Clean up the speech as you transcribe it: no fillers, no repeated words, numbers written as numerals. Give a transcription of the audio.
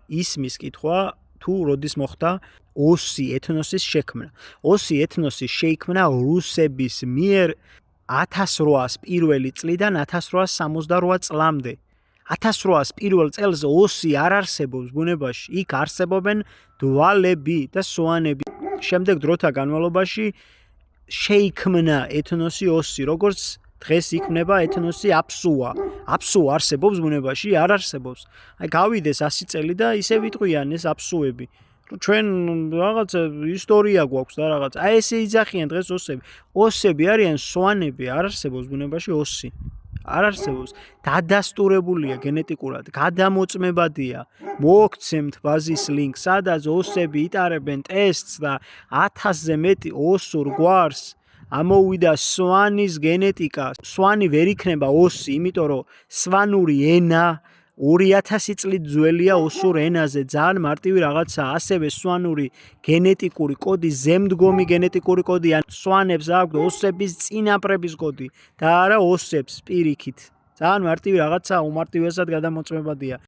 ისმის კითხვა თუ როდის მოხდა ოსი ეთნოსის შექმნა. ოსი ეთნოსის შექმნა რუსების მიერ 1800 პირველი წლიდან 1868 წლამდე. 1800 პირველ წელს ოსი არ არსებობს ბუნებაში. იქ არსებობენ დვალები და სვანები. შემდეგ დროთა განმავლობაში შეიქმნა ეთნოსი ოსი, როგორც დღეს იქმნება ეთნოსი აფსუა. აფსუა არსებობს ბუნებაში? არ არსებობს. აი გავიდეს 100 წელი და ისე ვიტყვიან ეს აფსუები. ჩვენ რაღაც ისტორია გვაქვს და რაღაც. აი ესე იძახიან დღეს ოსები. ოსები არიან სვანები, არ არსებობს ბუნებაში ოსი. არ არსებობს. დადასტურებულია გენეტიკურად, გადამოწმებადია. მოგცემთ ბაზის ლინკს, სადაც ოსები იტარებენ ტესტს და 1000-ზე მეტი ოსურ გვარს ამოვიდა სვანის გენეტიკა. სვანი ვერ იქნება ოსი, იმიტომ რომ სვანური ენა 2000 წლით ძველია ოსურ ენაზე, ძალიან მარტივი რაღაცაა. ასევე სვანური გენეტიკური კოდი, ზემდგომი გენეტიკური კოდი, ან სვანებს აქვს ოსების წინაპრების კოდი და არა ოსებს პირიქით. ძალიან მარტივი რაღაცაა, უმარტივესად გადამოწმებადია.